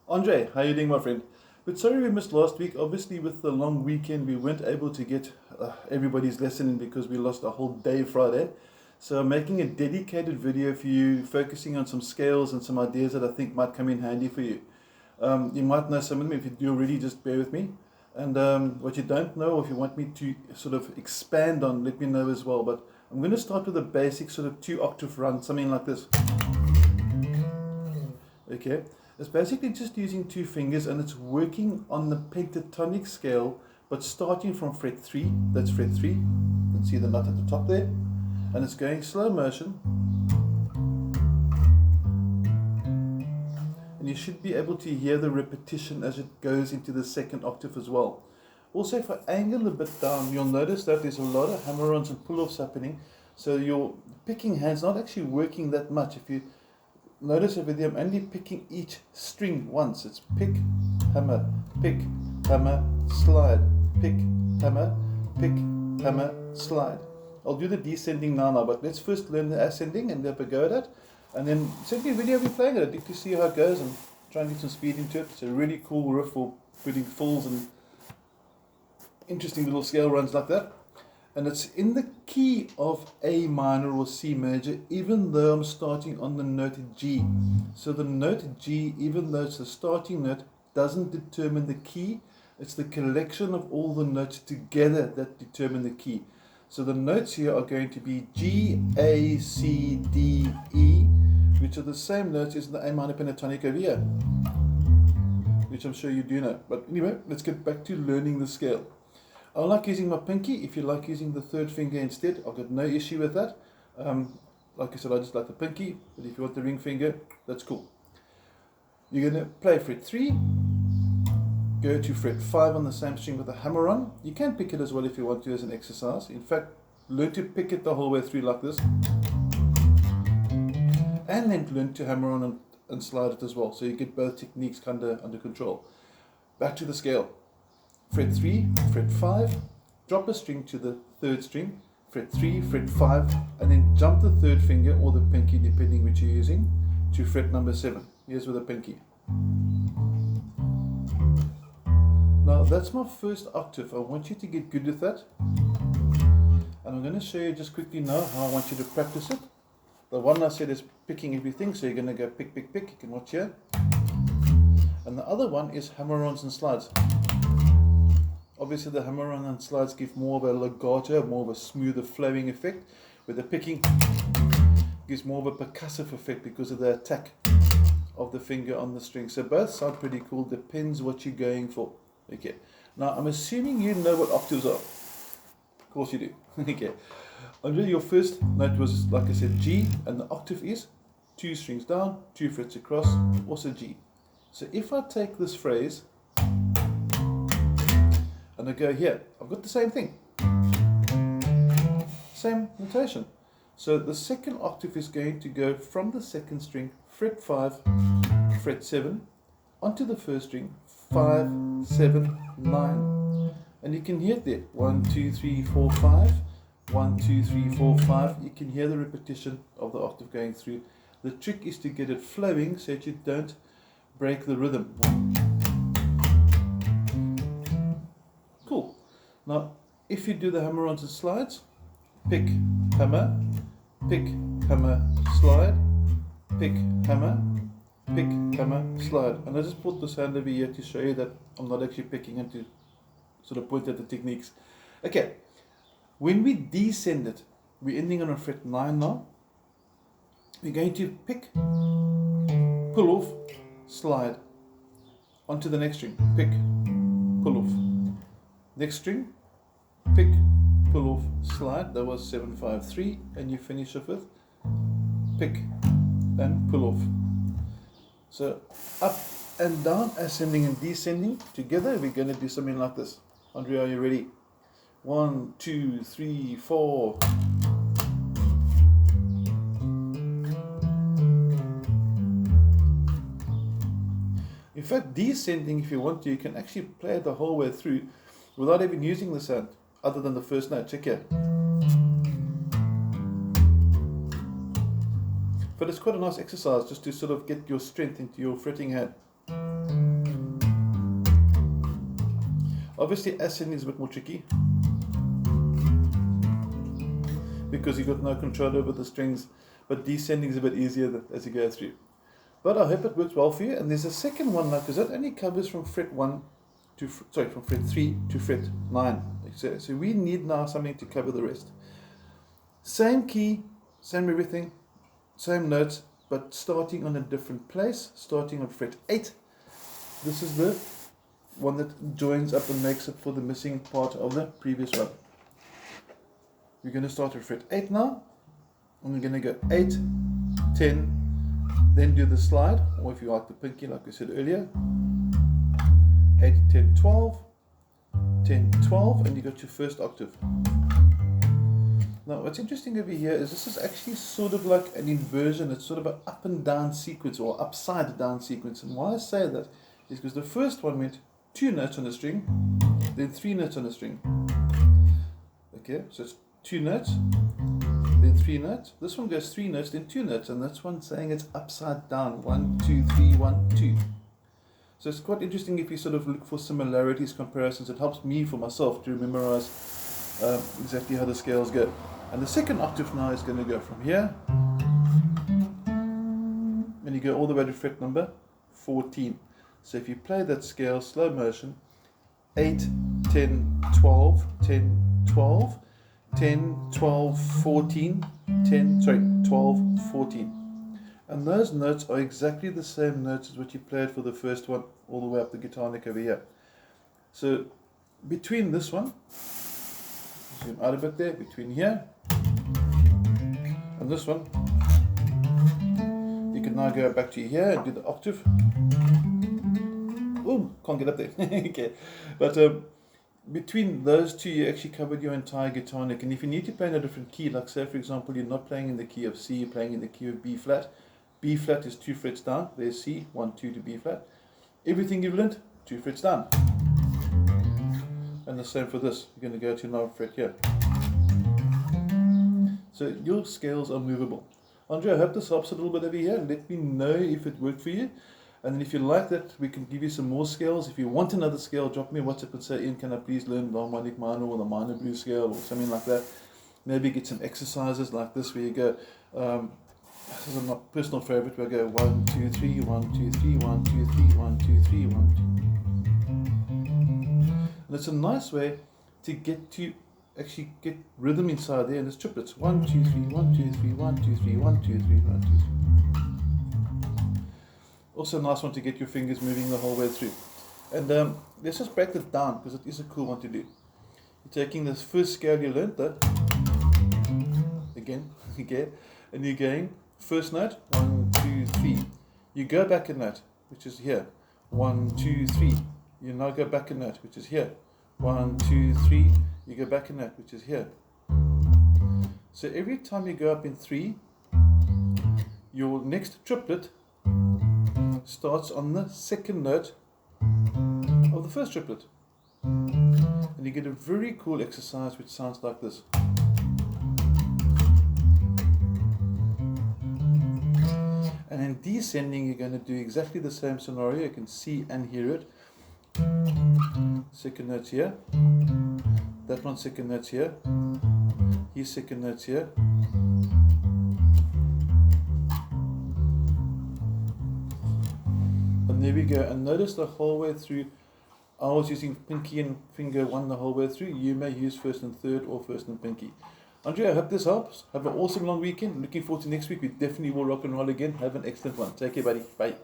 Andre, how you doing, my friend? But sorry we missed last week. Obviously, with the long weekend, we weren't able to get everybody's lesson in because we lost a whole day Friday. So I'm making a dedicated video for you, focusing on some scales and some ideas that I think might come in handy for you. You might know some of them. If you do already, just bear with me. And what you don't know, or if you want me to sort of expand on, let me know as well. But I'm going to start with a basic sort of 2-octave run, something like this. Okay, it's basically just using two fingers, and it's working on the pentatonic scale, but starting from fret 3, that's fret 3, you can see the nut at the top there, and it's going slow motion, and you should be able to hear the repetition as it goes into the second octave as well. Also, if I angle a bit down, you'll notice that there's a lot of hammer-ons and pull-offs happening, so your picking hand's not actually working that much. If you notice over there, I'm only picking each string once. It's pick, hammer, slide, pick, hammer, slide. I'll do the descending now, but let's first learn the ascending and have a go at it. And then send me a video of me playing it. I'd like to see how it goes and try and get some speed into it. It's a really cool riff for putting fills and interesting little scale runs like that. And it's in the key of A minor or C major, even though I'm starting on the note G. So the note G, even though it's the starting note, doesn't determine the key. It's the collection of all the notes together that determine the key. So the notes here are going to be G, A, C, D, E, which are the same notes as the A minor pentatonic over here, which I'm sure you do know. But anyway, let's get back to learning the scale. I like using my pinky. If you like using the third finger instead, I've got no issue with that. Like I said, I just like the pinky, but if you want the ring finger, that's cool. You're going to play fret 3, go to fret 5 on the same string with a hammer on. You can pick it as well if you want to as an exercise. In fact, learn to pick it the whole way through like this. And then learn to hammer on and slide it as well, so you get both techniques kind of under control. Back to the scale. Fret 3, fret 5, drop a string to the third string, fret 3, fret 5, and then jump the third finger or the pinky, depending which you're using, to fret number 7. Here's with the pinky. Now that's my first octave. I want you to get good with that. And I'm going to show you just quickly now how I want you to practice it. The one I said is picking everything, so you're going to go pick, pick, pick. You can watch here. And the other one is hammer-ons and slides. Obviously the hammer-on and slides give more of a legato, more of a smoother flowing effect, where the picking gives more of a percussive effect because of the attack of the finger on the string. So both sound pretty cool, depends what you're going for. Okay, now I'm assuming you know what octaves are. Of course you do. Okay, under your first note was, like I said, G, and the octave is 2 strings down, 2 frets across, also G. So if I take this phrase and I go here, I've got the same thing. Same notation. So the second octave is going to go from the second string, fret 5, fret 7, onto the first string, 5, 7, 9. And you can hear it there. 1, 2, 3, 4, 5. 1, 2, 3, 4, 5. You can hear the repetition of the octave going through. The trick is to get it flowing so that you don't break the rhythm. Cool. Now, if you do the hammer-ons and slides, pick, hammer, slide, pick, hammer, slide. And I just put this hand over here to show you that I'm not actually picking and to sort of point at the techniques. Okay, when we descend it, we're ending on a fret 9 now. We're going to pick, pull off, slide, onto the next string, pick, pull off. Next string, pick, pull off, slide. That was 7, 5, 3, and you finish off with pick and pull off. So up and down, ascending and descending together. We're going to do something like this. Andre, are you ready? 1, 2, 3, 4. In fact, descending, if you want to, you can actually play it the whole way through without even using the sound, other than the first note. Check here. But it's quite a nice exercise just to sort of get your strength into your fretting hand. Obviously ascending is a bit more tricky because you've got no control over the strings, but descending is a bit easier as you go through. But I hope it works well for you. And there's a second one now, because that only covers from fret 1 to, from fret 3 to fret 9. So we need now something to cover the rest. Same key, same everything, same notes, but starting on a different place, starting on fret 8. This is the one that joins up and makes up for the missing part of the previous one. We're going to start at fret 8 now, and we're going to go 8, 10, then do the slide, or if you like the pinky, like we said earlier, 8, 10, 12, 10, 12, and you got your first octave. Now, what's interesting over here is this is actually sort of like an inversion. It's sort of an up and down sequence, or upside down sequence. And why I say that is because the first one went 2 notes on a string, then 3 notes on a string. Okay, so it's 2 notes, then 3 notes. This one goes 3 notes, then 2 notes, and that's one saying it's upside down. 1, 2, 3, 1, 2. So it's quite interesting if you sort of look for similarities, comparisons. It helps me for myself to memorize exactly how the scales go. And the second octave now is going to go from here, and you go all the way to fret number 14. So if you play that scale slow motion, 8, 10, 12, 10, 12, 10, 12, 14, 12, 14. And those notes are exactly the same notes as what you played for the first one, all the way up the guitar neck over here. So between this one, zoom out a bit there, between here and this one, you can now go back to here and do the octave. Oh, can't get up there. Okay, but between those two, you actually covered your entire guitar neck. And if you need to play in a different key, like say for example, you're not playing in the key of C, you're playing in the key of B flat. B flat is 2 frets down. There's C, 1, 2 to B flat. Everything you've learned, 2 frets down. And the same for this. You're going to go to 9th fret here. So your scales are movable. Andre, I hope this helps a little bit over here. Let me know if it worked for you. And then if you like that, we can give you some more scales. If you want another scale, drop me a WhatsApp and say, Ian, can I please learn the harmonic minor or the minor blues scale or something like that. Maybe get some exercises like this where you go, this is my personal favorite, where I go 1, 2, 3, 1, 2, 3, 1, 2, 3, 1, 2, 3, 1, 2. And it's a nice way to actually get rhythm inside there, and it's triplets. 1, 2, 3, 1, 2, 3, 1, 2, 3, 1, 2, 3, 1, 2, 3. Also a nice one to get your fingers moving the whole way through. And let's just break it down, because it is a cool one to do. You're taking this first scale you learned, that again, okay, and you're going first note, 1, 2, 3. You go back a note, which is here, 1, 2, 3. You now go back a note, which is here, 1, 2, 3. You go back a note, which is here. So every time you go up in 3, your next triplet starts on the second note of the first triplet. And you get a very cool exercise which sounds like this. And in descending, you're going to do exactly the same scenario. You can see and hear it. Second notes here. That one second notes here. Here's second notes here. And there we go. And notice the whole way through, I was using pinky and finger 1 the whole way through. You may use first and third or first and pinky. Andre, I hope this helps. Have an awesome long weekend. Looking forward to next week. We definitely will rock and roll again. Have an excellent one. Take care, buddy. Bye.